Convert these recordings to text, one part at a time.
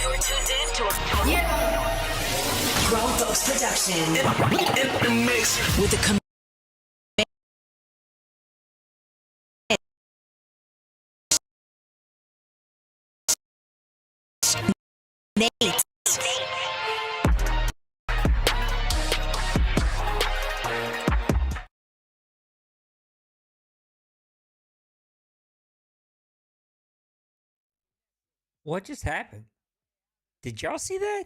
You're tuned in to Grown Folks Production. In the mix. With the Commish. What just happened? Did y'all see that?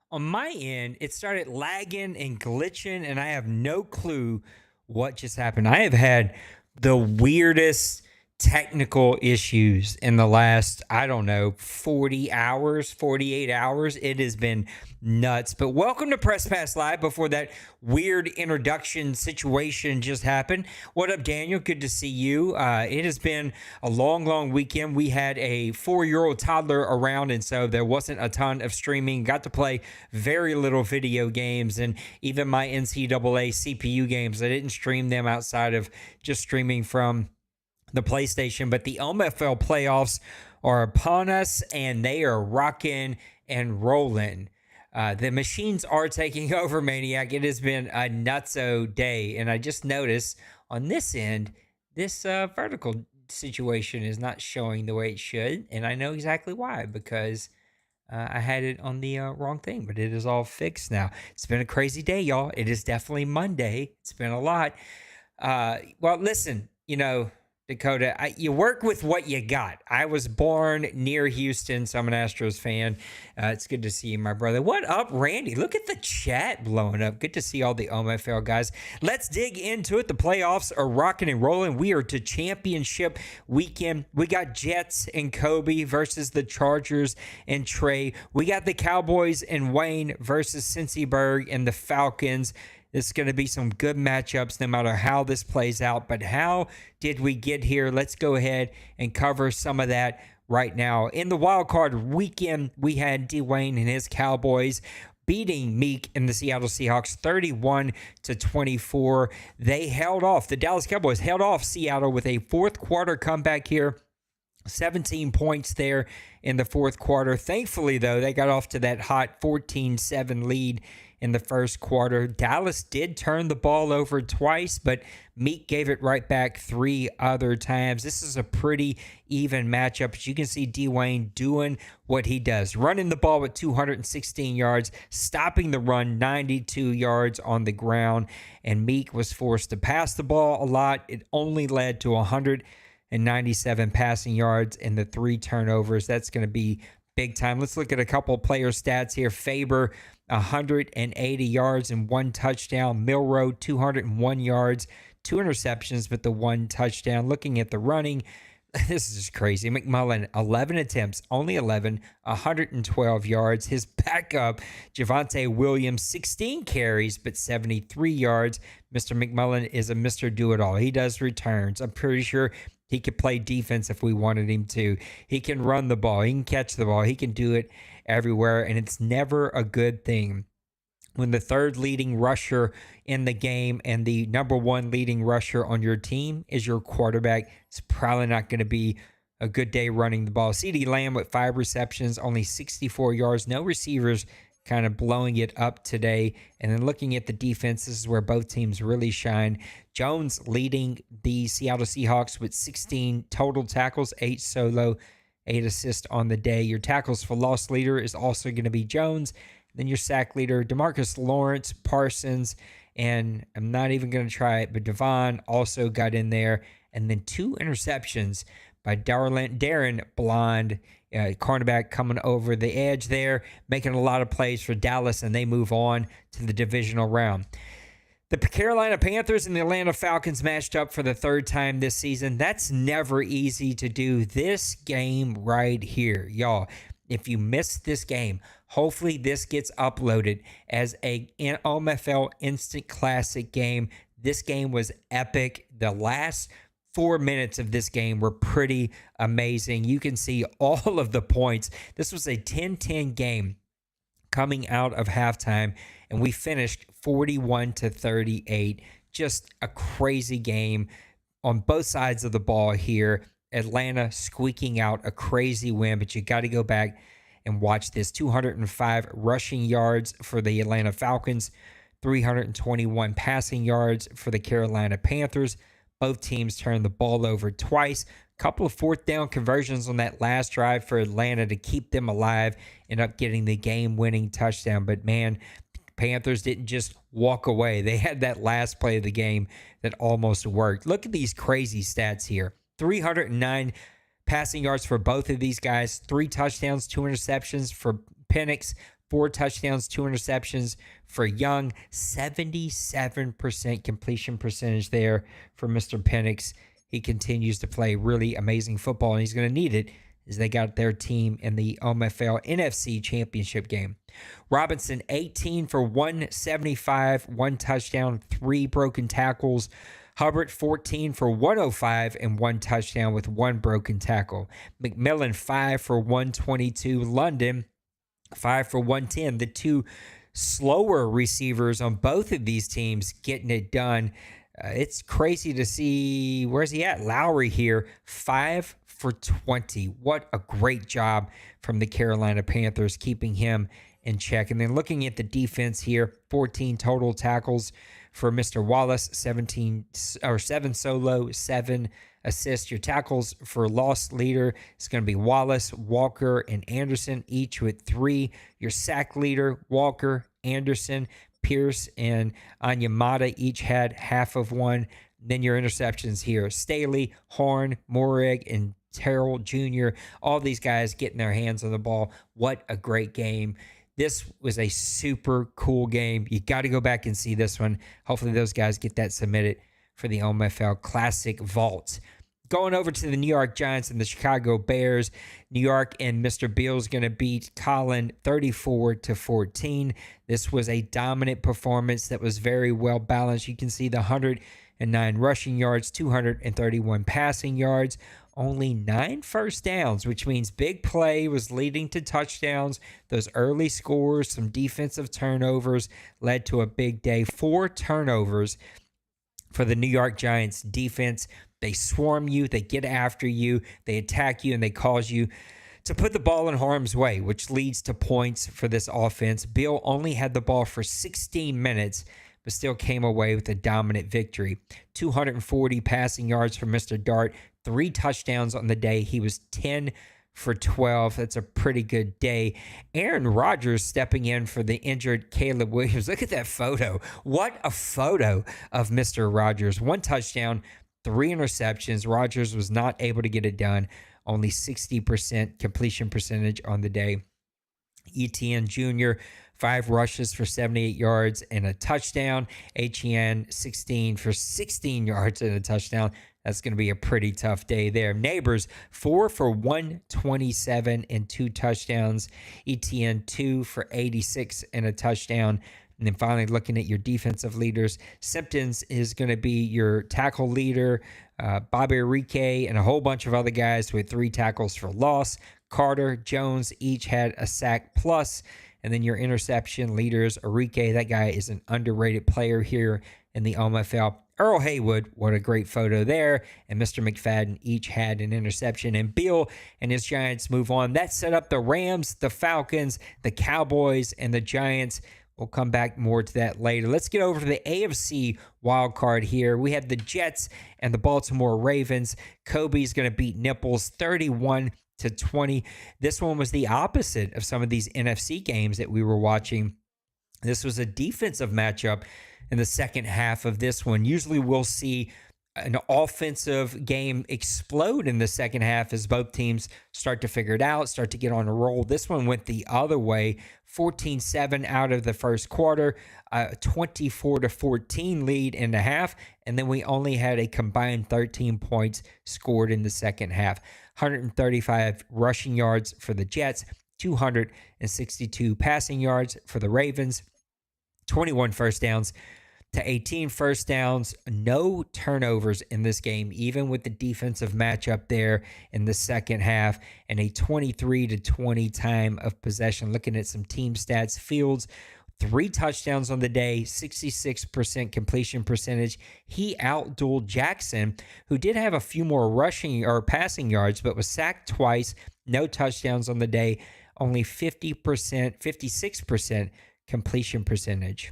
On my end, it started lagging and glitching, and I have no clue what just happened. I have had the weirdest technical issues in the last, 40 hours, 48 hours. It has been nuts. But welcome to Press Pass Live before that weird introduction situation just happened. What up, Daniel? Good to see you. It has been a long weekend. We had a 4-year-old toddler around, and so there wasn't a ton of streaming. Got to play very little video games, and even my NCAA CPU games, I didn't stream them outside of just streaming from the PlayStation. But the OMFL playoffs are upon us, and they are rocking and rolling. The machines are taking over, Maniac. It has been a nutso day, and I just noticed on this end, this vertical situation is not showing the way it should, and I know exactly why, because I had it on the wrong thing, but it is all fixed now. It's been a crazy day, y'all. It is definitely Monday. It's been a lot. Well, listen, Dakota, you work with what you got. I was born near Houston, so I'm an Astros fan. It's good to see you, my brother. What up, Randy? Look at the chat blowing up. Good to see all the OMFL guys. Let's dig into it. The playoffs are rocking and rolling. We are to championship weekend. We got Jets and Kobe versus the Chargers and Trey. We got the Cowboys and Wayne versus Cincyberg and the Falcons. It's going to be some good matchups no matter how this plays out. But how did we get here? Let's go ahead and cover some of that right now. In the wild card weekend, we had Dwayne and his Cowboys beating Meek and the Seattle Seahawks 31-24. They held off. The Dallas Cowboys held off Seattle with a fourth quarter comeback here. 17 points there in the fourth quarter. Thankfully, though, they got off to that hot 14-7 lead in the first quarter. Dallas did turn the ball over twice, but Meek gave it right back 3 other times. This is a pretty even matchup. As you can see, Dwayne doing what he does, running the ball with 216 yards, stopping the run 92 yards on the ground, and Meek was forced to pass the ball a lot. It only led to 197 passing yards and the 3 turnovers. That's going to be big time. Let's look at a couple player stats here. Faber, 180 yards and 1 touchdown. Milroe, 201 yards, 2 interceptions, but the 1 touchdown. Looking at the running, this is just crazy. McMullen, 11 attempts, only 11, 112 yards. His backup, Javonte Williams, 16 carries, but 73 yards. Mr. McMullen is a Mr. Do-It-All. He does returns. I'm pretty sure he could play defense if we wanted him to. He can run the ball. He can catch the ball. He can do it everywhere, and it's never a good thing when the third leading rusher in the game and the number 1 leading rusher on your team is your quarterback. It's probably not going to be a good day running the ball. CeeDee Lamb with 5 receptions, only 64 yards. No receivers kind of blowing it up today. And then looking at the defense, this is where both teams really shine. Jones leading the Seattle Seahawks with 16 total tackles, 8 solo, 8 assists on the day. Your tackles for loss leader is also going to be Jones. Then your sack leader, DeMarcus Lawrence, Parsons, and I'm not even going to try it, but Devon also got in there. And then 2 interceptions by Darren Blond, cornerback coming over the edge there, making a lot of plays for Dallas, and they move on to the divisional round. The Carolina Panthers and the Atlanta Falcons matched up for the 3rd time this season. That's never easy to do. This game right here, y'all, if you missed this game, hopefully this gets uploaded as a OMFL Instant Classic game. This game was epic. The last 4 minutes of this game were pretty amazing. You can see all of the points. This was a 10-10 game coming out of halftime, and we finished 41-38. Just a crazy game on both sides of the ball here. Atlanta squeaking out a crazy win, but you got to go back And watch this, 205 rushing yards for the Atlanta Falcons, 321 passing yards for the Carolina Panthers. Both teams turned the ball over twice. Couple of fourth down conversions on that last drive for Atlanta to keep them alive, end up getting the game-winning touchdown. But man, Panthers didn't just walk away. They had that last play of the game that almost worked. Look at these crazy stats here. 309 passing yards for both of these guys, 3 touchdowns, 2 interceptions for Penix, 4 touchdowns, 2 interceptions for Young, 77% completion percentage there for Mr. Penix. He continues to play really amazing football, and he's going to need it as they got their team in the OMFL NFC Championship game. Robinson, 18 for 175, 1 touchdown, 3 broken tackles. Hubbard, 14 for 105 and 1 touchdown with 1 broken tackle. McMillan, 5 for 122. London, 5 for 110. The 2 slower receivers on both of these teams getting it done. It's crazy to see. Where's he at? Lowry here, 5 for 20. What a great job from the Carolina Panthers keeping him in check. And then looking at the defense here, 14 total tackles for Mr. Wallace, 7 solo, 7 assists. Your tackles for loss leader is going to be Wallace, Walker, and Anderson, each with 3. Your sack leader, Walker, Anderson, Pierce, and Anyamata each had half of 1. Then your interceptions here, Staley, Horn, Morig, and Terrell Jr., all these guys getting their hands on the ball. What a great game. This was a super cool game. You got to go back and see this one. Hopefully those guys get that submitted for the OMFL Classic Vault. Going over to the New York Giants and the Chicago Bears. New York and Mr. Beal's going to beat Colin 34-14. This was a dominant performance that was very well balanced. You can see the 109 rushing yards, 231 passing yards, only 9 first downs, which means big play was leading to touchdowns. Those early scores, some defensive turnovers led to a big day. 4 turnovers for the New York Giants defense. They swarm you, they get after you, they attack you, and they cause you to put the ball in harm's way, which leads to points for this offense. Bill only had the ball for 16 minutes, but still came away with a dominant victory. 240 passing yards for Mr. Dart, 3 touchdowns on the day. He was 10 for 12. That's a pretty good day. Aaron Rodgers stepping in for the injured Caleb Williams. Look at that photo. What a photo of Mr. Rodgers. 1 touchdown, 3 interceptions. Rodgers was not able to get it done. Only 60% completion percentage on the day. Etienne Jr., 5 rushes for 78 yards and a touchdown. Etienne, 16 for 16 yards and a touchdown. That's going to be a pretty tough day there. Neighbors, 4 for 127 and 2 touchdowns. Etienne, 2 for 86 and a touchdown. And then finally, looking at your defensive leaders, Simpkins is going to be your tackle leader. Bobby Enrique and a whole bunch of other guys with 3 tackles for loss. Carter, Jones each had a sack plus. And then your interception leaders, Enrique, that guy is an underrated player here in the OMFL. Earl Haywood, what a great photo there. And Mr. McFadden each had an interception. And Bill and his Giants move on. That set up the Rams, the Falcons, the Cowboys, and the Giants. We'll come back more to that later. Let's get over to the AFC wild card here. We have the Jets and the Baltimore Ravens. Kobe's going to beat Nipples 31-20. This one was the opposite of some of these NFC games that we were watching. This was a defensive matchup in the second half of this one. Usually we'll see an offensive game explode in the second half as both teams start to figure it out, start to get on a roll. This one went the other way. 14-7 out of the first quarter, 24-14 lead in the half, and then we only had a combined 13 points scored in the second half. 135 rushing yards for the Jets, 262 passing yards for the Ravens, 21 first downs to 18 first downs, no turnovers in this game, even with the defensive matchup there in the second half, and a 23-20 time of possession. Looking at some team stats, Fields, 3 touchdowns on the day, 66% completion percentage. He outdueled Jackson, who did have a few more rushing or passing yards, but was sacked twice, no touchdowns on the day, only 56% completion percentage.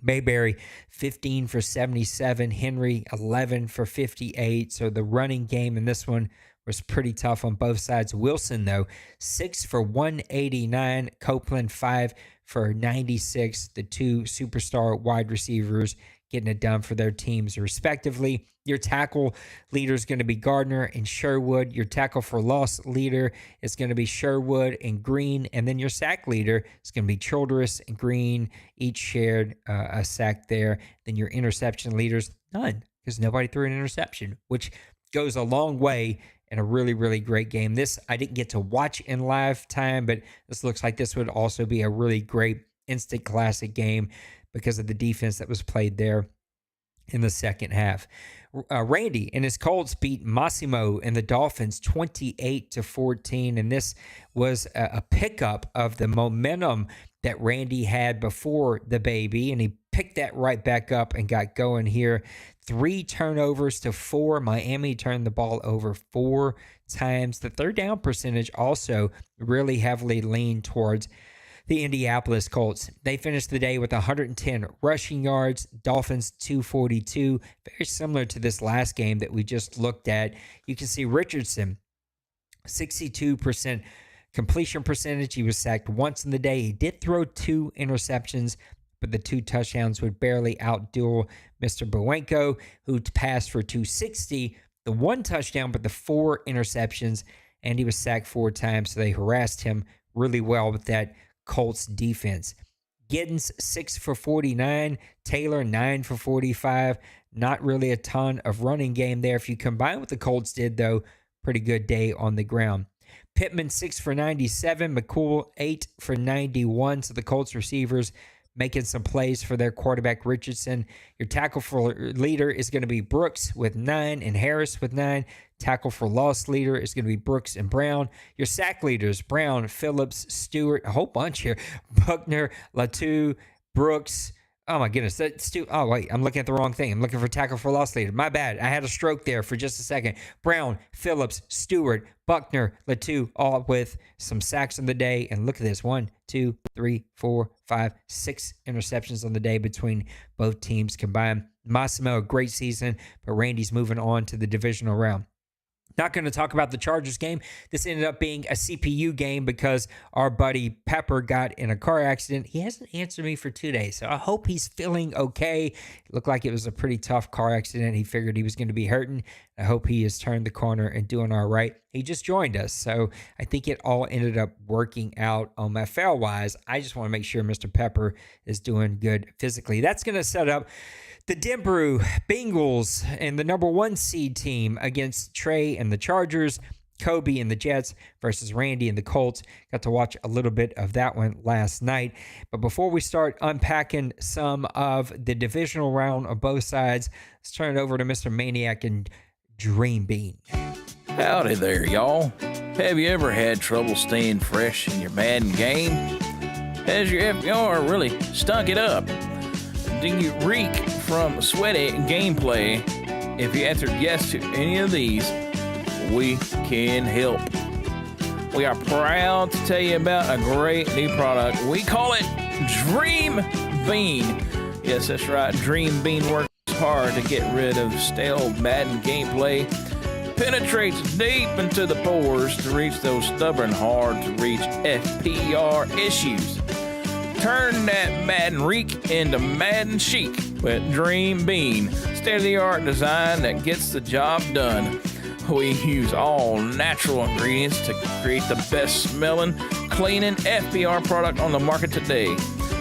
Mayberry, 15 for 77. Henry, 11 for 58. So the running game in this one was pretty tough on both sides. Wilson, though, 6 for 189. Copeland, 5 for 96. The two superstar wide receivers getting it done for their teams respectively. Your tackle leader is going to be Gardner and Sherwood. Your tackle for loss leader is going to be Sherwood and Green. And then your sack leader is going to be Childress and Green. Each shared a sack there. Then your interception leaders, none, because nobody threw an interception, which goes a long way in a really, really great game. This I didn't get to watch in live time, but this looks like this would also be a really great instant classic game because of the defense that was played there in the second half. Randy and his Colts beat Massimo and the Dolphins 28-14, and this was a pickup of the momentum that Randy had before the baby, and he picked that right back up and got going here. 3 turnovers to 4. Miami turned the ball over 4 times. The third down percentage also really heavily leaned towards the Indianapolis Colts. They finished the day with 110 rushing yards, Dolphins 242, very similar to this last game that we just looked at. You can see Richardson, 62% completion percentage. He was sacked once in the day. He did throw 2 interceptions, but the 2 touchdowns would barely outduel Mr. Bowenko, who passed for 260, the 1 touchdown, but the 4 interceptions, and he was sacked 4 times, so they harassed him really well with that Colts defense. Giddens, 6 for 49. Taylor, 9 for 45. Not really a ton of running game there. If you combine what the Colts did, though, pretty good day on the ground. Pittman, 6 for 97. McCool, 8 for 91. So the Colts receivers making some plays for their quarterback, Richardson. Your tackle for leader is going to be Brooks with 9 and Harris with 9. Tackle for loss leader is going to be Brooks and Brown. Your sack leaders, Brown, Phillips, Stewart, a whole bunch here. Buckner, Latu, Brooks. Oh, my goodness. Oh, wait, I'm looking at the wrong thing. I'm looking for tackle for loss leader. My bad. I had a stroke there for just a second. Brown, Phillips, Stewart, Buckner, Latu, all with some sacks on the day. And look at this. 1, 2, 3, 4, 5, 6 interceptions on the day between both teams combined. Massimo, a great season, but Randy's moving on to the divisional round. Not going to talk about the Chargers game. This ended up being a CPU game because our buddy Pepper got in a car accident. He hasn't answered me for 2 days, so I hope he's feeling okay. It looked like it was a pretty tough car accident. He figured he was going to be hurting. I hope he has turned the corner and doing all right. He just joined us, so I think it all ended up working out OMFL-wise. I just want to make sure Mr. Pepper is doing good physically. That's going to set up the Denver Bengals and the number 1 seed team against Trey and the Chargers, Kobe and the Jets versus Randy and the Colts. Got to watch a little bit of that one last night. But before we start unpacking some of the divisional round on both sides, let's turn it over to Mr. Maniac and Dream Bean. Howdy there, y'all. Have you ever had trouble staying fresh in your Madden game? Has your FPR really stunk it up? Do you reek from sweaty gameplay? If you answered yes to any of these, we can help. We are proud to tell you about a great new product. We call it Dream Bean. Yes, that's right. Dream Bean works hard to get rid of stale Madden gameplay. Penetrates deep into the pores to reach those stubborn, hard-to-reach FPR issues. Turn that Madden reek into Madden chic with Dream Bean. State-of-the-art design that gets the job done. We use all natural ingredients to create the best smelling, cleaning FPR product on the market today.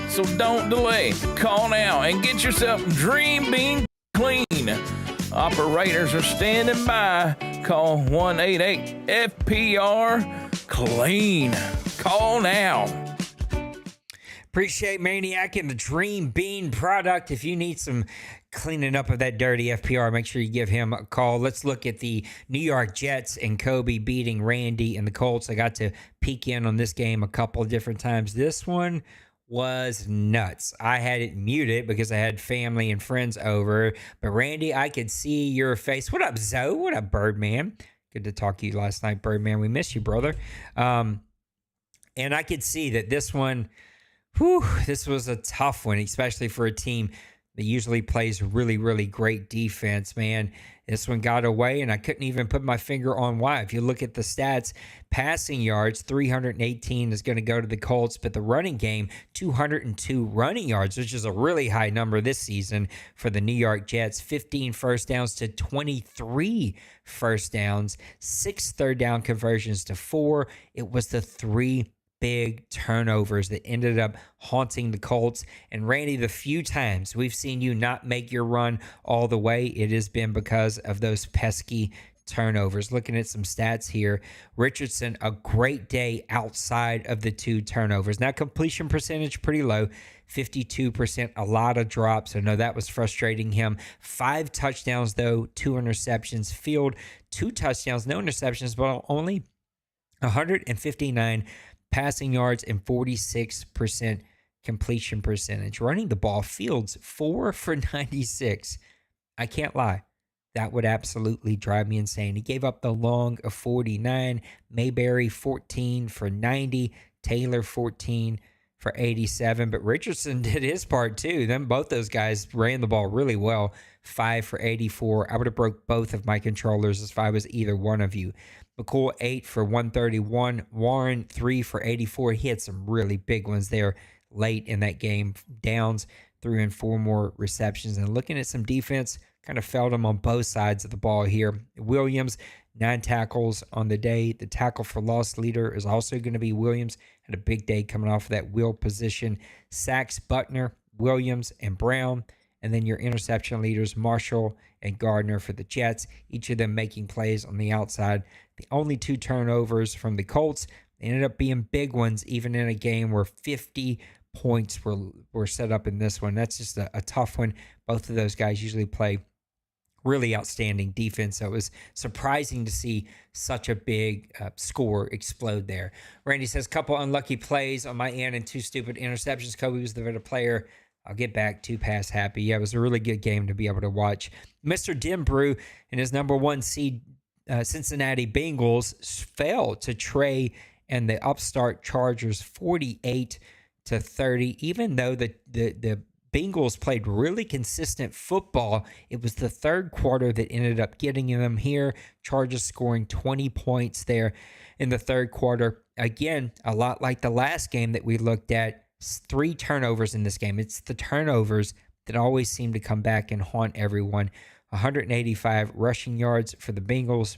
So don't delay. Call now and get yourself Dream Bean clean. Operators are standing by. Call 1-888-FPR-CLEAN. Call now. Appreciate Maniac and the Dream Bean product. If you need some cleaning up of that dirty FPR, make sure you give him a call. Let's look at the New York Jets and Kobe beating Randy and the Colts. I got to peek in on this game a couple of different times. This one was nuts. I had it muted because I had family and friends over. But Randy, I could see your face. What up, Zoe? What up, Birdman? Good to talk to you last night, Birdman. We miss you, brother. And I could see that this one, this was a tough one, especially for a team that usually plays really, really great defense, man. This one got away, and I couldn't even put my finger on why. If you look at the stats, passing yards, 318 is going to go to the Colts, but the running game, 202 running yards, which is a really high number this season for the New York Jets. 15 first downs to 23 first downs, 6 third down conversions to 4. It was the 3 big turnovers that ended up haunting the Colts. And Randy, the few times we've seen you not make your run all the way, it has been because of those pesky turnovers. Looking at some stats here, Richardson, a great day outside of the 2 turnovers. Now, completion percentage pretty low, 52%, a lot of drops. I know that was frustrating him. 5 touchdowns, though, 2 interceptions. Field, 2 touchdowns, no interceptions, but only 159 passing yards and 46% completion percentage. Running the ball, Fields 4 for 96. I can't lie. That would absolutely drive me insane. He gave up the long of 49. Mayberry 14 for 90. Taylor 14 for 87. But Richardson did his part too. Both those guys ran the ball really well. 5 for 84. I would have broke both of my controllers if I was either one of you. McCool 8 for 131. Warren 3 for 84. He had some really big ones there late in that game. Downs 3 and 4 more receptions. And looking at some defense, kind of felt him on both sides of the ball here. Williams, 9 tackles on the day. The tackle for loss leader is also going to be Williams. Had a big day coming off of that wheel position. Sacks, Buckner, Williams, and Brown. And then your interception leaders, Marshall and Gardner for the Jets, each of them making plays on the outside. The only 2 turnovers from the Colts, they ended up being big ones, even in a game where 50 points were set up in this one. That's just a tough one. Both of those guys usually play really outstanding defense. So it was surprising to see such a big score explode there. Randy says, couple unlucky plays on my end and 2 stupid interceptions. Kobe was the better player. I'll get back to pass happy. Yeah, it was a really good game to be able to watch. Mr. Denbrew and his number 1 seed Cincinnati Bengals fell to Trey and the upstart Chargers 48-30. Even though the Bengals played really consistent football, it was the third quarter that ended up getting them here. Chargers scoring 20 points there in the third quarter. Again, a lot like the last game that we looked at. 3 turnovers in this game. It's the turnovers that always seem to come back and haunt everyone. 185 rushing yards for the Bengals,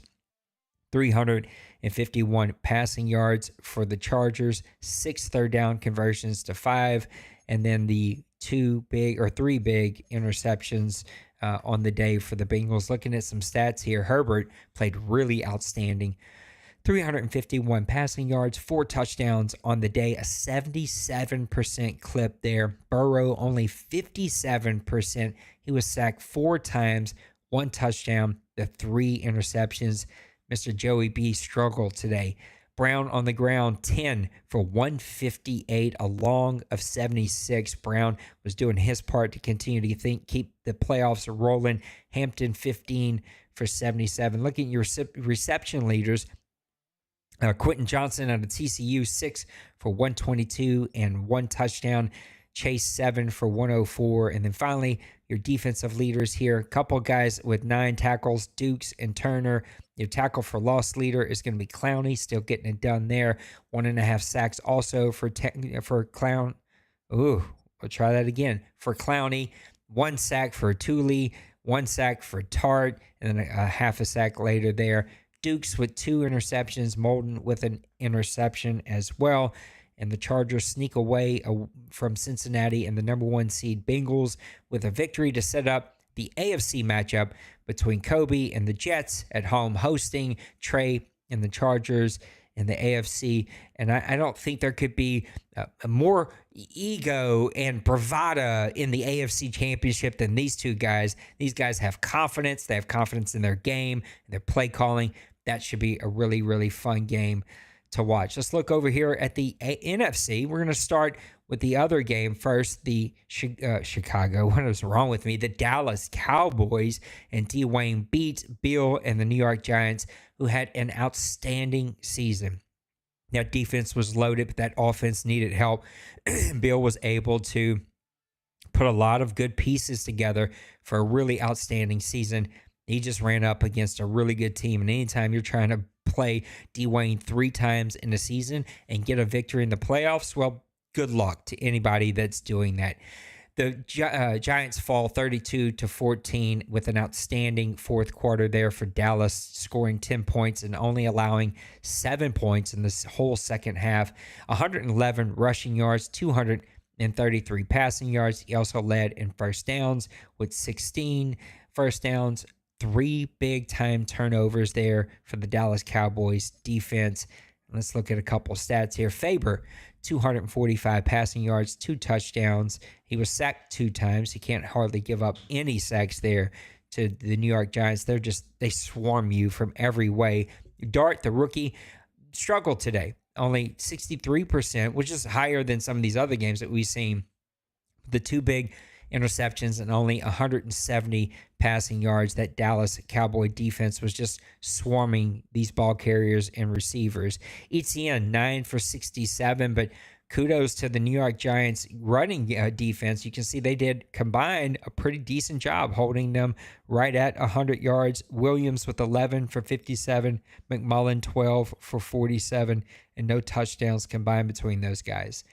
351 passing yards for the Chargers, 6 third down conversions to 5, and then the 3 big interceptions on the day for the Bengals. Looking at some stats here, Herbert played really outstanding. 351 passing yards, 4 touchdowns on the day, a 77% clip there. Burrow only 57%. He was sacked 4 times, 1 touchdown, the 3 interceptions. Mr. Joey B struggled today. Brown on the ground, 10 for 158, a long of 76. Brown was doing his part to continue to keep the playoffs rolling. Hampton, 15 for 77. Looking at your reception leaders, Quentin Johnson out of TCU, 6 for 122 and 1 touchdown. Chase, 7 for 104. And then finally, your defensive leaders here, a couple guys with 9 tackles, Dukes and Turner. Your tackle for loss leader is going to be Clowney, still getting it done there. 1.5 sacks also for Clown. Ooh, we'll try that again. For Clowney, 1 sack for Tooley, 1 sack for Tart, and then a half a sack later there. Dukes with 2 interceptions, Molden with an interception as well. And the Chargers sneak away from Cincinnati and the number 1 seed Bengals with a victory to set up the AFC matchup between Kobe and the Jets at home, hosting Trey and the Chargers in the AFC. And I don't think there could be a more ego and bravado in the AFC Championship than these 2 guys. These guys have confidence. They have confidence in their game, their play calling. That should be a really, really fun game to watch. Let's look over here at the NFC. We're going to start with the other game first. The Chicago, what is wrong with me? The Dallas Cowboys and Dwayne beat Bill and the New York Giants, who had an outstanding season. That defense was loaded, but that offense needed help. Bill was able to put a lot of good pieces together for a really outstanding season. He just ran up against a really good team. And anytime you're trying to play Dwayne 3 times in a season and get a victory in the playoffs, well, good luck to anybody that's doing that. The Giants fall 32-14 with an outstanding fourth quarter there for Dallas, scoring 10 points and only allowing 7 points in this whole second half. 111 rushing yards, 233 passing yards. He also led in first downs with 16 first downs, 3 big-time turnovers there for the Dallas Cowboys defense. Let's look at a couple stats here. Faber, 245 passing yards, 2 touchdowns. He was sacked 2 times. He can't hardly give up any sacks there to the New York Giants. They swarm you from every way. Dart, the rookie, struggled today. Only 63%, which is higher than some of these other games that we've seen. The 2 big interceptions and only 170 passing yards. That Dallas Cowboy defense was just swarming these ball carriers and receivers. Etienne, 9 for 67, but kudos to the New York Giants running defense. You can see they did combined a pretty decent job holding them right at 100 yards. Williams with 11 for 57, McMullen 12 for 47, and no touchdowns combined between those guys.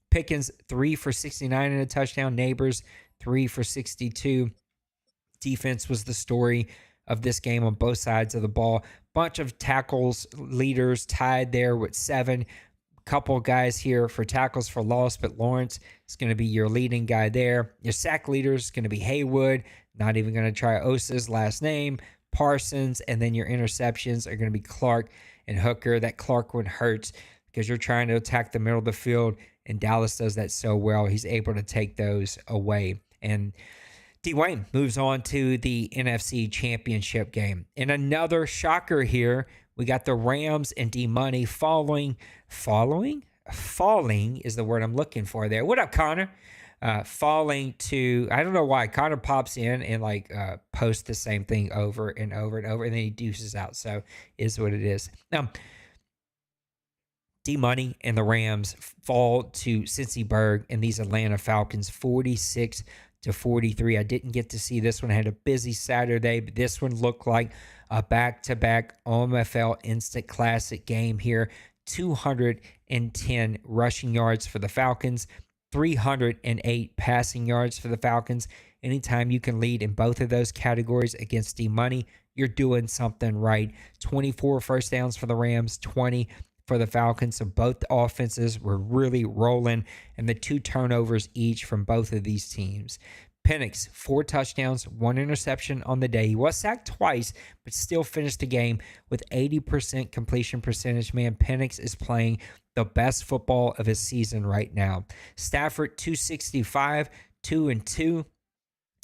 Pickens, 3 for 69 and a touchdown. Neighbors, 3 for 62. Defense was the story of this game on both sides of the ball. Bunch of tackles leaders tied there with 7. Couple guys here for tackles for loss, but Lawrence is going to be your leading guy there. Your sack leader is going to be Haywood. Not even going to try Osa's last name. Parsons, and then your interceptions are going to be Clark and Hooker. That Clark one hurts because you're trying to attack the middle of the field, and Dallas does that so well. He's able to take those away. And Dwayne moves on to the NFC Championship game. And another shocker here, we got the Rams and D-Money falling is the word I'm looking for there. What up, Connor? Falling to, I don't know why, Connor pops in and posts the same thing over and over and over, and then he deuces out. So is what it is. D-Money and the Rams fall to Cincyberg and these Atlanta Falcons 46-43. I didn't get to see this one. I had a busy Saturday, but this one looked like a back-to-back OMFL Instant Classic game here. 210 rushing yards for the Falcons, 308 passing yards for the Falcons. Anytime you can lead in both of those categories against D-Money, you're doing something right. 24 first downs for the Rams, 20 for the Falcons. So both offenses were really rolling, and the 2 turnovers each from both of these teams. Penix, 4 touchdowns, 1 interception on the day. He was sacked twice, but still finished the game with 80% completion percentage. Man, Penix is playing the best football of his season right now. Stafford, 265, 2-2,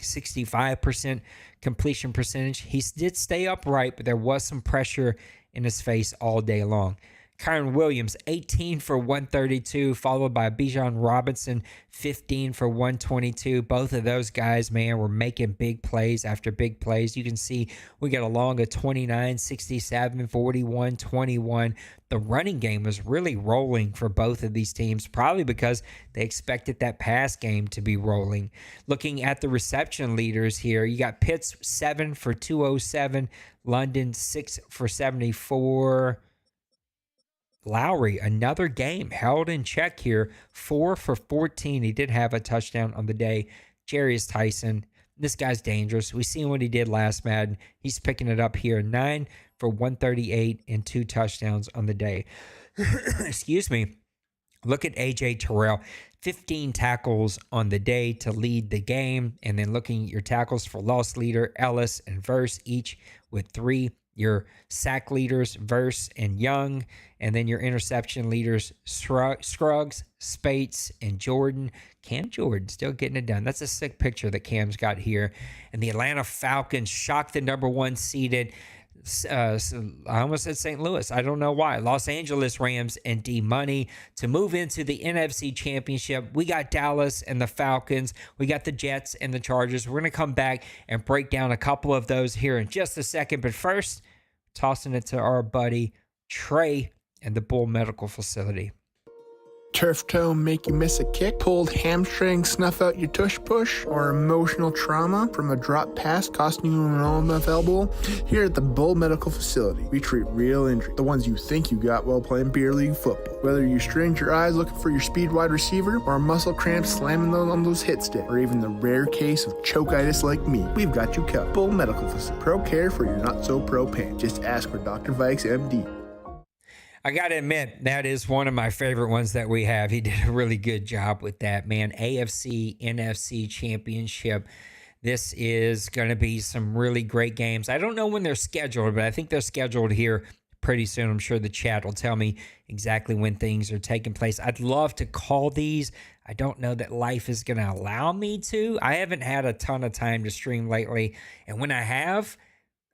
65% completion percentage. He did stay upright, but there was some pressure in his face all day long. Kyron Williams, 18 for 132, followed by Bijan Robinson, 15 for 122. Both of those guys, man, were making big plays after big plays. You can see we got along a 29, 67, 41, 21. The running game was really rolling for both of these teams, probably because they expected that pass game to be rolling. Looking at the reception leaders here, you got Pitts, 7 for 207, London, 6 for 74. Lowry, another game held in check here, 4 for 14. He did have a touchdown on the day. Jarius Tyson, this guy's dangerous. We seen what he did last Madden. He's picking it up here, 9 for 138 and 2 touchdowns on the day. Excuse me. Look at A.J. Terrell, 15 tackles on the day to lead the game. And then looking at your tackles for loss leader, Ellis and Verse, each with 3. Your sack leaders, Verse and Young, and then your interception leaders, Scruggs, Spates, and Jordan. Cam Jordan still getting it done. That's a sick picture that Cam's got here. And the Atlanta Falcons shocked the number 1 seeded, I almost said St. Louis. I don't know why. Los Angeles Rams and D-Money to move into the NFC Championship. We got Dallas and the Falcons. We got the Jets and the Chargers. We're going to come back and break down a couple of those here in just a second. But first, tossing it to our buddy Trey and the Bull Medical Facility. Turf toe make you miss a kick, pulled hamstring snuff out your tush push, or emotional trauma from a drop pass costing you an OMFL bowl? Here at the Bull Medical Facility, we treat real injuries, the ones you think you got while playing beer league football. Whether you strained your eyes looking for your speed wide receiver, or a muscle cramp slamming on those hit sticks, or even the rare case of chokitis like me, we've got you covered. Bull Medical Facility. Pro care for your not so pro pain. Just ask for Dr. Vikes, MD. I got to admit, that is one of my favorite ones that we have. He did a really good job with that, man. AFC, NFC championship. This is going to be some really great games. I don't know when they're scheduled, but I think they're scheduled here pretty soon. I'm sure the chat will tell me exactly when things are taking place. I'd love to call these. I don't know that life is going to allow me to. I haven't had a ton of time to stream lately, and when I have,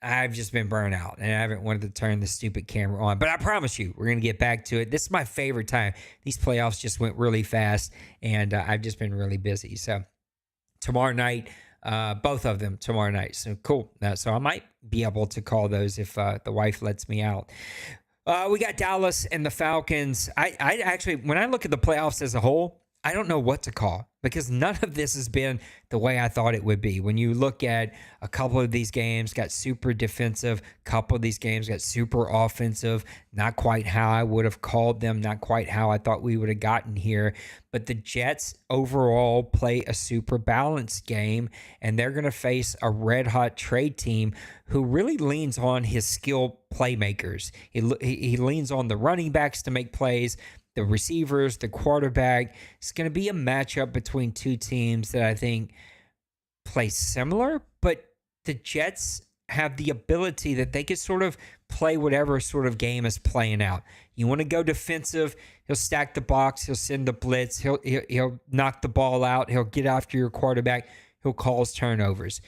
I've just been burnt out, and I haven't wanted to turn the stupid camera on. But I promise you, we're going to get back to it. This is my favorite time. These playoffs just went really fast, and I've just been really busy. So tomorrow night, both of them tomorrow night. So cool. So I might be able to call those if the wife lets me out. We got Dallas and the Falcons. I actually, when I look at the playoffs as a whole, I don't know what to call, because none of this has been the way I thought it would be. When you look at a couple of these games, got super defensive, a couple of these games got super offensive, not quite how I would have called them, not quite how I thought we would have gotten here. But the Jets overall play a super balanced game, and they're going to face a red-hot trade team who really leans on his skilled playmakers. He leans on the running backs to make plays, the receivers, the quarterback. It's going to be a matchup between two teams that I think play similar, but the Jets have the ability that they could sort of play whatever sort of game is playing out. You want to go defensive, he'll stack the box, he'll send the blitz, he'll knock the ball out, he'll get after your quarterback, he'll cause turnovers.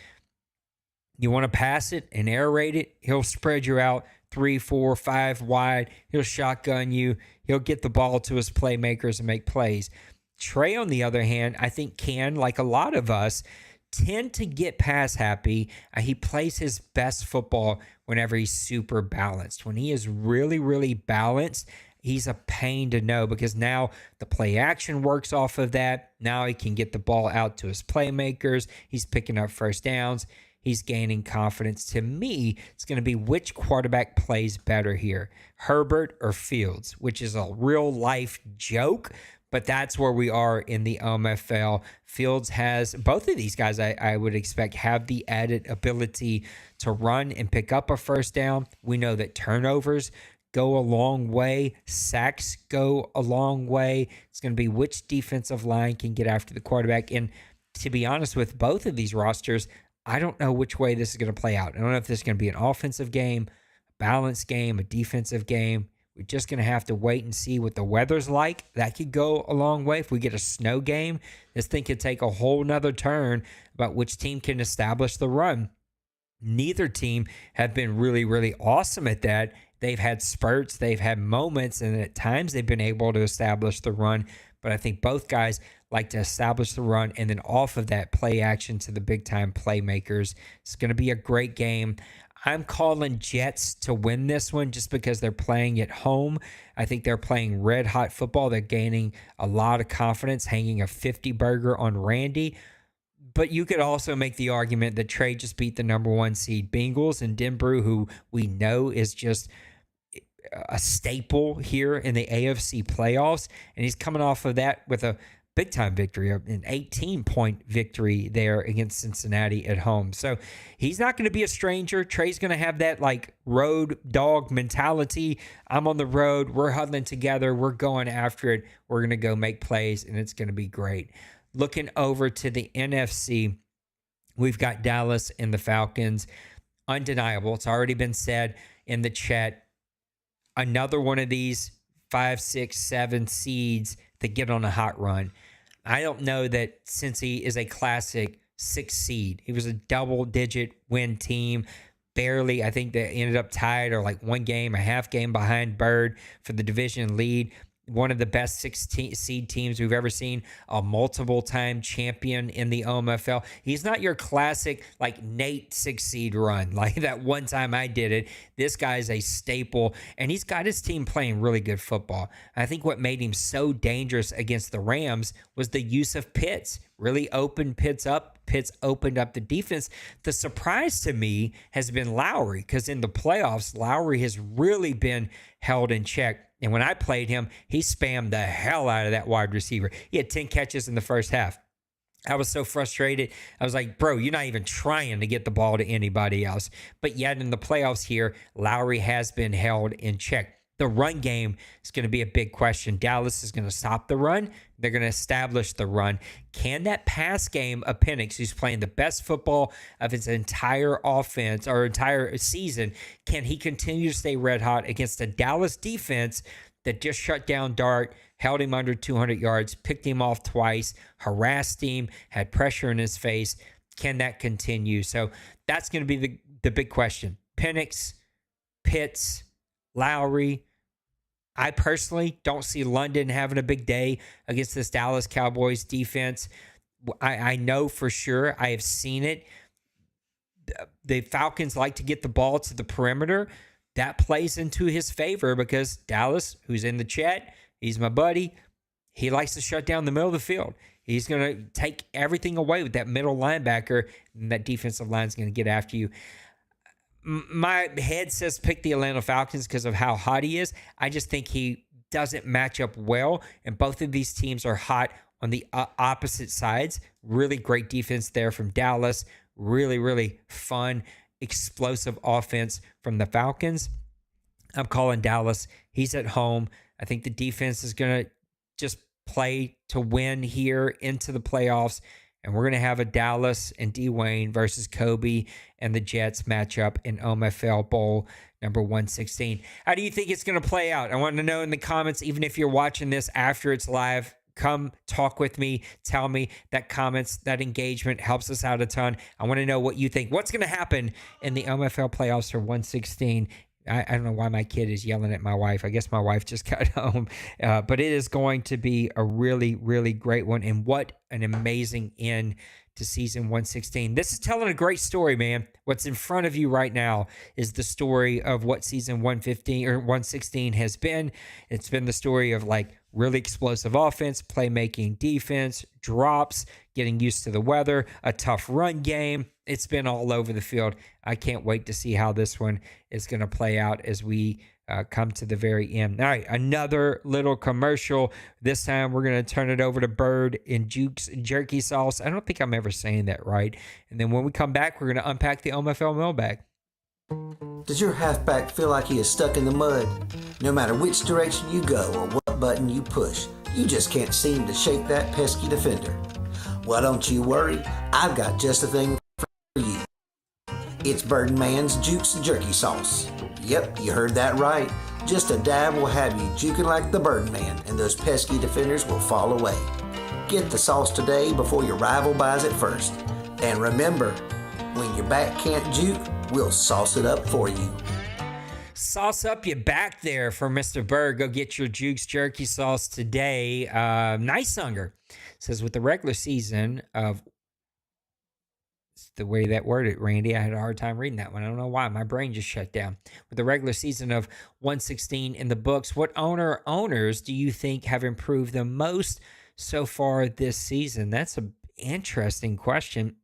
You want to pass it and air raid it, he'll spread you out 3, 4, 5 wide. He'll shotgun you. He'll get the ball to his playmakers and make plays. Trey, on the other hand, I think can, like a lot of us, tend to get pass happy. He plays his best football whenever he's super balanced. When he is really, really balanced, he's a pain to know, because now the play action works off of that. Now he can get the ball out to his playmakers. He's picking up first downs. He's gaining confidence. To me, it's going to be which quarterback plays better here, Herbert or Fields, which is a real life joke, but that's where we are in the OMFL. Fields has, both of these guys I would expect have the added ability to run and pick up a first down. We know that turnovers go a long way. Sacks go a long way. It's going to be which defensive line can get after the quarterback. And to be honest, with both of these rosters, I don't know which way this is going to play out. I don't know if this is going to be an offensive game, a balanced game, a defensive game. We're just going to have to wait and see what the weather's like. That could go a long way. If we get a snow game, this thing could take a whole nother turn about which team can establish the run. Neither team have been really, really awesome at that. They've had spurts, they've had moments, and at times they've been able to establish the run. But I think both guys like to establish the run and then off of that play action to the big-time playmakers. It's going to be a great game. I'm calling Jets to win this one just because they're playing at home. I think they're playing red-hot football. They're gaining a lot of confidence, hanging a 50 burger on Randy. But you could also make the argument that Trey just beat the number 1 seed Bengals, and Denbrew, who we know is just a staple here in the AFC playoffs, and he's coming off of that with a big-time victory, an 18-point victory there against Cincinnati at home. So he's not going to be a stranger. Trey's going to have that like road dog mentality. I'm on the road. We're huddling together. We're going after it. We're going to go make plays, and it's going to be great. Looking over to the NFC, we've got Dallas and the Falcons. Undeniable. It's already been said in the chat. Another one of these 5, 6, 7 seeds that get on a hot run. I don't know that Cincy is a classic 6 seed. He was a double-digit win team. Barely, I think they ended up tied or like one game, a half game behind Bird for the division lead. one of the best 16 seed teams we've ever seen, a multiple-time champion in the OMFL. He's not your classic, like, Nate 6 seed run, like that one time I did it. This guy's a staple, and he's got his team playing really good football. I think what made him so dangerous against the Rams was the use of Pitts. Really opened Pitts up. Pitts opened up the defense. The surprise to me has been Lowry, because in the playoffs, Lowry has really been held in check. And when I played him, he spammed the hell out of that wide receiver. He had 10 catches in the first half. I was so frustrated. I was like, bro, you're not even trying to get the ball to anybody else. But yet in the playoffs here, Lowry has been held in check. The run game is going to be a big question. Dallas is going to stop the run. They're going to establish the run. Can that pass game of Penix, who's playing the best football of his entire offense or entire season, can he continue to stay red hot against a Dallas defense that just shut down Dart, held him under 200 yards, picked him off twice, harassed him, had pressure in his face? Can that continue? So that's going to be the big question. Penix, Pitts, Lowry. I personally don't see London having a big day against this Dallas Cowboys defense. I know for sure. I have seen it. The Falcons like to get the ball to the perimeter. That plays into his favor because Dallas, who's in the chat, he's my buddy. He likes to shut down the middle of the field. He's going to take everything away with that middle linebacker, and that defensive line is going to get after you. My head says pick the Atlanta Falcons because of how hot he is. I just think he doesn't match up well, and both of these teams are hot on the opposite sides. Really great defense there from Dallas. Really, really fun, explosive offense from the Falcons. I'm calling Dallas. He's at home. I think the defense is going to just play to win here into the playoffs. And we're going to have a Dallas and Dwayne versus Kobe and the Jets matchup in OMFL Bowl number 116. How do you think it's going to play out? I want to know in the comments, even if you're watching this after it's live. Come talk with me. Tell me. That comments, that engagement helps us out a ton. I want to know what you think. What's going to happen in the OMFL playoffs for 116? I don't know why my kid is yelling at my wife. I guess my wife just got home. But it is going to be a really, really great one. And what an amazing end to season 116. This is telling a great story, man. What's in front of you right now is the story of what season 115 or 116 has been. It's been the story of like really explosive offense, playmaking defense, drops, getting used to the weather, a tough run game. It's been all over the field. I can't wait to see how this one is going to play out as we come to the very end. All right, another little commercial. This time we're going to turn it over to Bird in Jukes Jerky Sauce. I don't think I'm ever saying that right. And then when we come back, we're going to unpack the OMFL mailbag. Does your halfback feel like he is stuck in the mud? No matter which direction you go or what button you push, you just can't seem to shake that pesky defender. Well, don't you worry. I've got just the thing for you. It's Birdman's Jukes Jerky Sauce. Yep, you heard that right. Just a dab will have you juking like the Birdman, and those pesky defenders will fall away. Get the sauce today before your rival buys it first. And remember, when your back can't juke, we'll sauce it up for you. Sauce up your back there for Mr. Berg. Go get your Jukes Jerky Sauce today. Nice Hunger says, with the regular season of, the way that worded, Randy, I had a hard time reading that one. I don't know why. My brain just shut down. With the regular season of 116 in the books, what owners do you think have improved the most so far this season? That's an interesting question.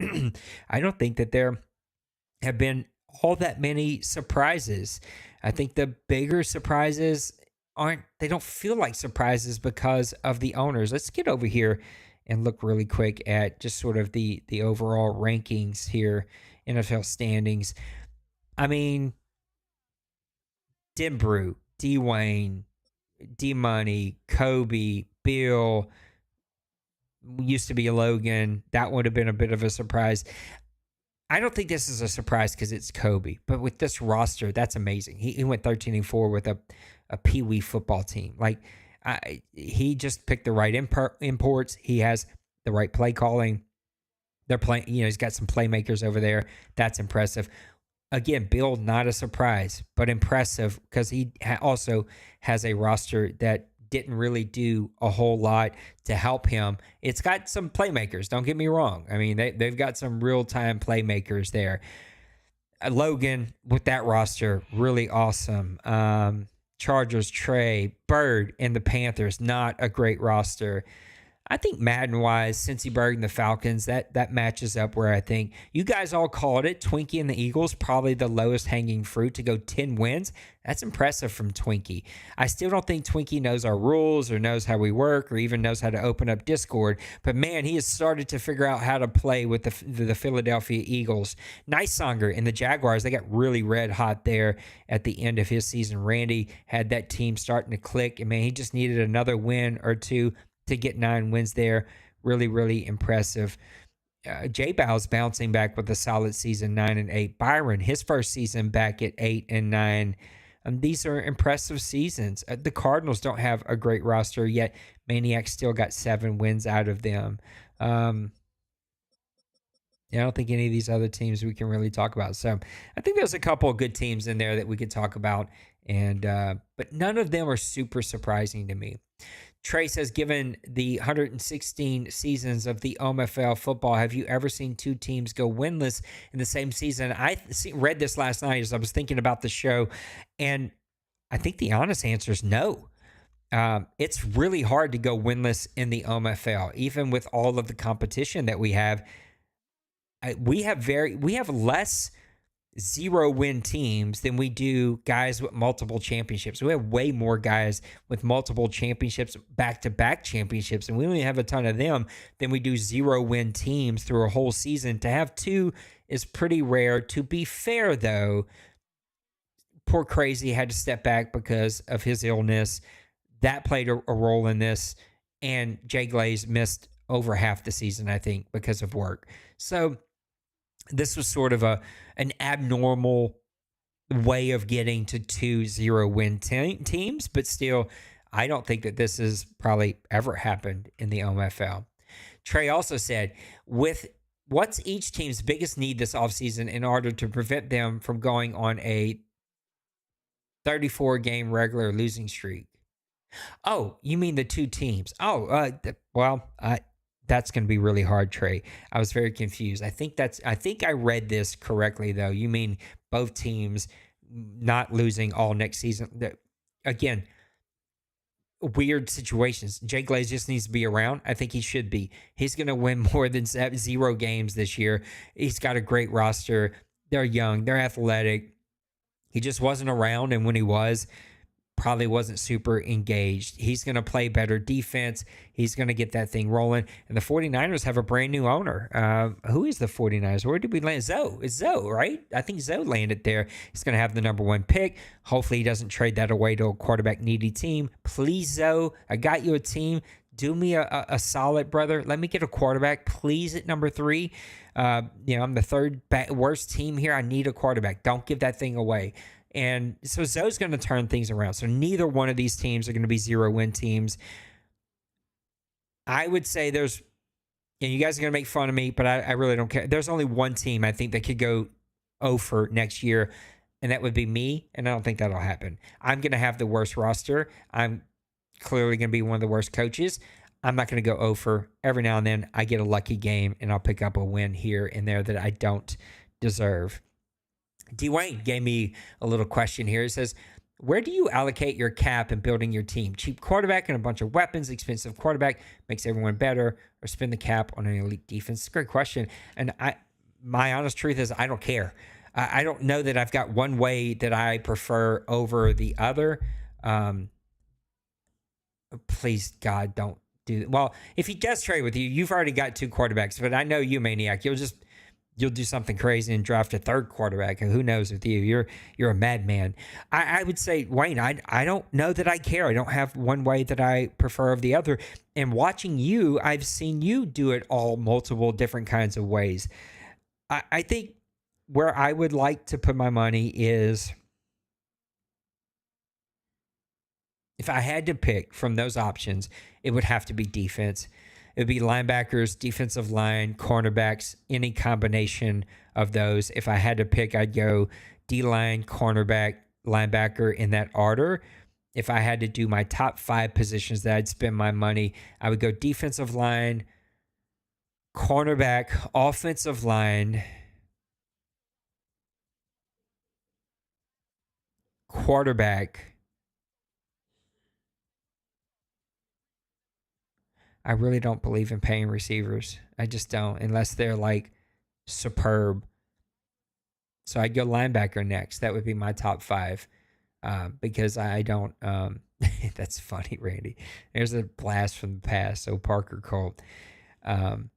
I don't think that there have been all that many surprises. I think the bigger surprises they don't feel like surprises because of the owners. Let's get over here and look really quick at just sort of the overall rankings here, NFL standings. I mean, Denbrew, Dwayne, D-Money, Kobe, Bill, used to be Logan. That would have been a bit of a surprise. I don't think this is a surprise because it's Kobe, but with this roster, that's amazing. He went 13-4 with a Pee-wee football team. Like, he just picked the right imports. He has the right play calling. They're playing, he's got some playmakers over there. That's impressive. Again, Bill, not a surprise, but impressive because he also has a roster that didn't really do a whole lot to help him. It's got some playmakers, don't get me wrong. I mean, they've got some real-time playmakers there. Logan, with that roster, really awesome. Chargers, Trey, Bird, and the Panthers, not a great roster. I think Madden-wise, Cincy Bird and the Falcons, that matches up where I think you guys all called it. Twinkie and the Eagles, probably the lowest hanging fruit to go 10 wins. That's impressive from Twinkie. I still don't think Twinkie knows our rules or knows how we work or even knows how to open up Discord. But, man, he has started to figure out how to play with the Philadelphia Eagles. Nicesonger and the Jaguars, they got really red hot there at the end of his season. Randy had that team starting to click. And, man, he just needed another win or two to get 9 wins there. Really, really impressive. J-Bow's bouncing back with a solid season, 9-8. Byron, his first season back at 8-9. These are impressive seasons. The Cardinals don't have a great roster yet. Maniac still got 7 wins out of them. I don't think any of these other teams we can really talk about. So I think there's a couple of good teams in there that we could talk about. But none of them are super surprising to me. Trey says, given the 116 seasons of the OMFL football, have you ever seen 2 teams go winless in the same season? I read this last night as I was thinking about the show, and I think the honest answer is no. It's really hard to go winless in the OMFL, even with all of the competition that we have. We have less 0-win teams than we do guys with multiple championships. We have way more guys with multiple championships, back-to-back championships, and we only have a ton of them than we do 0-win teams through a whole season. To have 2 is pretty rare. To be fair, though, poor Crazy had to step back because of his illness. That played a role in this, and Jay Glaze missed over half the season, I think, because of work. So this was sort of an abnormal way of getting to 2 0-win teams, but still, I don't think that this has probably ever happened in the OMFL. Trey also said, what's each team's biggest need this offseason in order to prevent them from going on a 34-game regular losing streak? Oh, you mean the 2 teams? That's going to be really hard, Trey. I was very confused. I think I read this correctly, though. You mean both teams not losing all next season. Again, weird situations. Jay Glaze just needs to be around. I think he should be. He's going to win more than 0 games this year. He's got a great roster. They're young. They're athletic. He just wasn't around, and when he was, probably wasn't super engaged. He's going to play better defense. He's going to get that thing rolling. And the 49ers have a brand new owner. Who is the 49ers? Where did we land? Zoe. It's Zoe, right? I think Zoe landed there. He's going to have the number 1 pick. Hopefully he doesn't trade that away to a quarterback needy team. Please, Zoe, I got you a team. Do me a solid, brother. Let me get a quarterback, please, at number 3. I'm the third worst team here. I need a quarterback. Don't give that thing away. And so Zoe's going to turn things around. So neither one of these teams are going to be 0-win teams. I would say you guys are going to make fun of me, but I really don't care. There's only one team I think that could go 0 for next year, and that would be me, and I don't think that'll happen. I'm going to have the worst roster. I'm clearly going to be one of the worst coaches. I'm not going to go 0 for. Every now and then I get a lucky game, and I'll pick up a win here and there that I don't deserve. Dwayne gave me a little question here. He says, where do you allocate your cap in building your team? Cheap quarterback and a bunch of weapons, expensive quarterback makes everyone better, or spend the cap on an elite defense? It's a great question. And my honest truth is I don't care. I don't know that I've got one way that I prefer over the other. Please, God, don't do that. Well, if he does trade with you, you've already got 2 quarterbacks, but I know you, Maniac. You'll do something crazy and draft a 3rd quarterback. Who knows with you? You're a madman. I would say, Wayne, I don't know that I care. I don't have one way that I prefer of the other. And watching you, I've seen you do it all multiple different kinds of ways. I think where I would like to put my money is, if I had to pick from those options, it would have to be defense. It would be linebackers, defensive line, cornerbacks, any combination of those. If I had to pick, I'd go D-line, cornerback, linebacker in that order. if I had to do my top 5 positions that I'd spend my money, I would go defensive line, cornerback, offensive line, quarterback. I really don't believe in paying receivers. I just don't, unless they're like superb. So I'd go linebacker next. That would be my top 5. Because I don't, that's funny, Randy. There's a blast from the past. So Parker Colt. And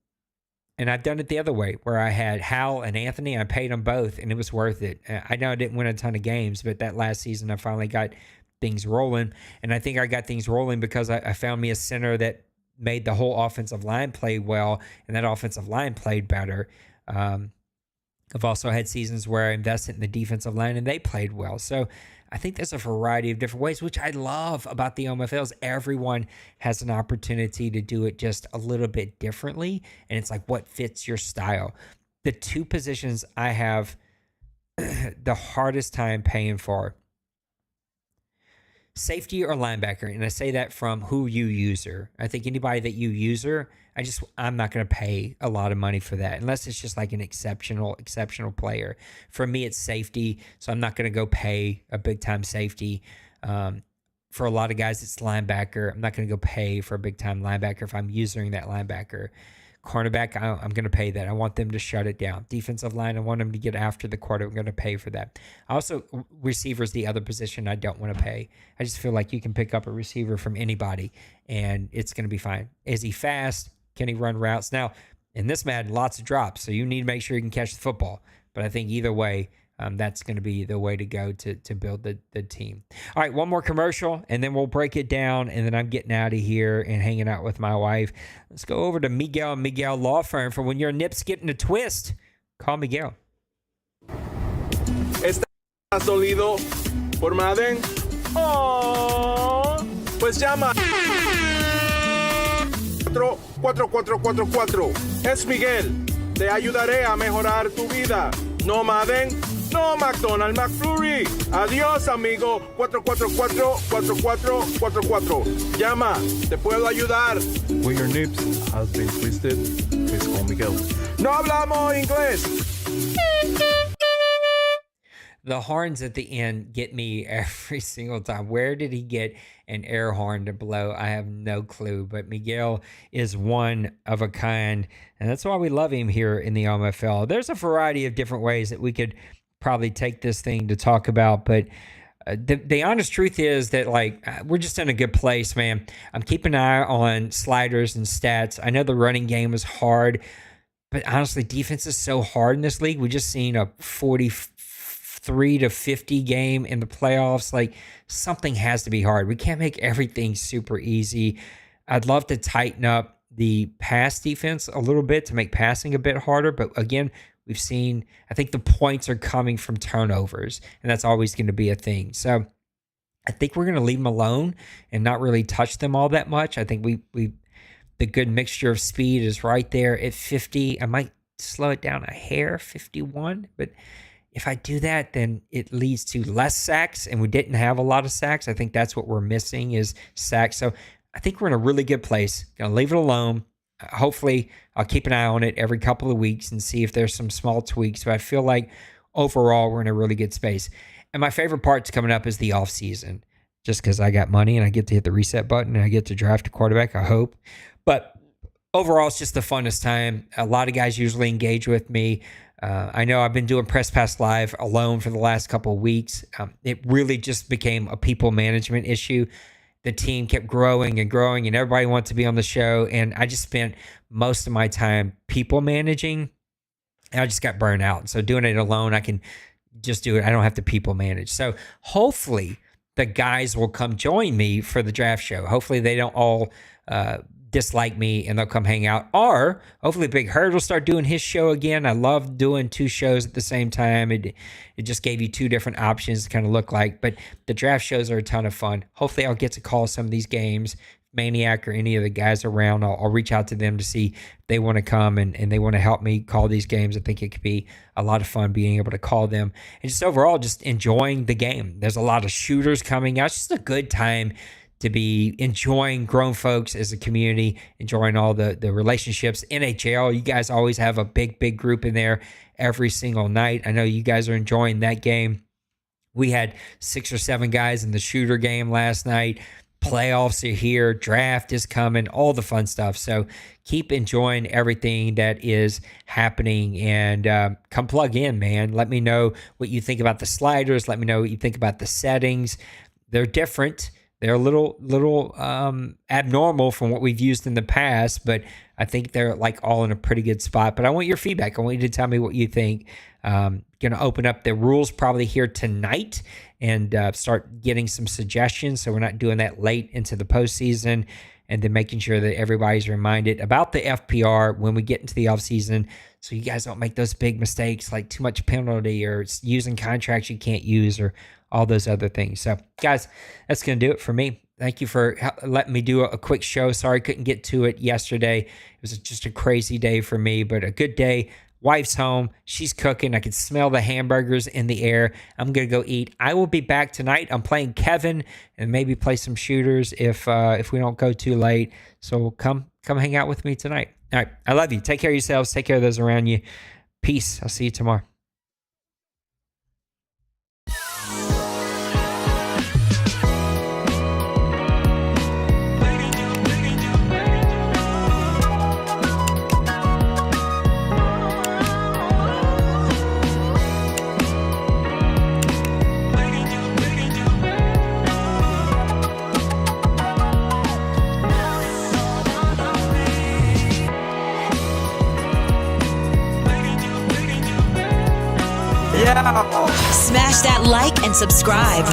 I've done it the other way where I had Hal and Anthony. I paid them both and it was worth it. I know I didn't win a ton of games, but that last season I finally got things rolling. And I think I got things rolling because I found me a center that made the whole offensive line play well. And that offensive line played better. I've also had seasons where I invested in the defensive line and they played well. So I think there's a variety of different ways, which I love about the OMFLs. Everyone has an opportunity to do it just a little bit differently. And it's like what fits your style. The 2 positions I have the hardest time paying for, safety or linebacker. And I say that from who you user. I think anybody that you user, I'm not going to pay a lot of money for that unless it's just like an exceptional player. For me, it's safety. So I'm not going to go pay a big time safety. For a lot of guys, it's linebacker. I'm not going to go pay for a big time linebacker if I'm using that linebacker. Cornerback, I'm going to pay that. I want them to shut it down. Defensive line, I want them to get after the quarter. I'm going to pay for that. Also, receivers, the other position I don't want to pay. I just feel like you can pick up a receiver from anybody and it's going to be fine. Is he fast? Can he run routes? Now, in this Madden, lots of drops, so you need to make sure you can catch the football. But I think either way, that's going to be the way to go to build the team. All right, one more commercial, and then we'll break it down, and then I'm getting out of here and hanging out with my wife. Let's go over to Miguel and Miguel Law Firm for when your nips get in a twist. Call Miguel. ¿Estás dolido por Madden? Oh, pues llama 4444. Es Miguel. Te ayudaré a mejorar tu vida. No Madden, no McDonald's, McFlurry. Adiós, amigo. 444-4444. Llama, te puedo ayudar. When your nips has been twisted, please call Miguel. No hablamos inglés. The horns at the end get me every single time. Where did he get an air horn to blow? I have no clue, but Miguel is one of a kind, and that's why we love him here in the OMFL. There's a variety of different ways that we could probably take this thing to talk about, but the honest truth is that we're just in a good place, man. I'm keeping an eye on sliders and stats. I know the running game is hard, but honestly, defense is so hard in this league. We just seen a 43 to 50 game in the playoffs. Like, something has to be hard. We can't make everything super easy. I'd love to tighten up the pass defense a little bit to make passing a bit harder. But again, we've seen, I think the points are coming from turnovers, and that's always going to be a thing. So I think we're going to leave them alone and not really touch them all that much. I think the good mixture of speed is right there at 50. I might slow it down a hair, 51, but if I do that, then it leads to less sacks, and we didn't have a lot of sacks. I think that's what we're missing is sacks. So I think we're in a really good place. Gonna leave it alone. Hopefully, I'll keep an eye on it every couple of weeks and see if there's some small tweaks. But I feel like overall, we're in a really good space. And my favorite part's coming up is the offseason, just because I got money and I get to hit the reset button and I get to draft a quarterback, I hope. But overall, it's just the funnest time. A lot of guys usually engage with me. I know I've been doing Press Pass Live alone for the last couple of weeks. It really just became a people management issue. The team kept growing and growing, and everybody wanted to be on the show. And I just spent most of my time people managing, and I just got burned out. So doing it alone, I can just do it. I don't have to people manage. So hopefully the guys will come join me for the draft show. Hopefully they don't all dislike me and they'll come hang out. Or hopefully Big Herd will start doing his show again. I love doing 2 shows at the same time. It just gave you 2 different options to kind of look like. But the draft shows are a ton of fun. Hopefully I'll get to call some of these games. Maniac or any of the guys around, I'll reach out to them to see if they want to come and they want to help me call these games. I think it could be a lot of fun being able to call them and just overall just enjoying the game. There's a lot of shooters coming out. It's just a good time to be enjoying grown folks as a community, enjoying all the relationships. NHL, you guys always have a big group in there every single night. I know you guys are enjoying that game. We had 6 or 7 guys in the shooter game last night. Playoffs are here. Draft is coming. All the fun stuff. So keep enjoying everything that is happening and come plug in, man. Let me know what you think about the sliders. Let me know what you think about the settings. They're different. They're a little abnormal from what we've used in the past, but I think they're like all in a pretty good spot. But I want your feedback. I want you to tell me what you think. Going to open up the rules probably here tonight and start getting some suggestions so we're not doing that late into the postseason, and then making sure that everybody's reminded about the FPR when we get into the offseason so you guys don't make those big mistakes like too much penalty or using contracts you can't use or all those other things. So, guys, that's going to do it for me. Thank you for letting me do a quick show. Sorry, couldn't get to it yesterday. It was just a crazy day for me, but a good day. Wife's home. She's cooking. I can smell the hamburgers in the air. I'm going to go eat. I will be back tonight. I'm playing Kevin and maybe play some shooters if we don't go too late. So come hang out with me tonight. All right. I love you. Take care of yourselves. Take care of those around you. Peace. I'll see you tomorrow. Smash that like and subscribe.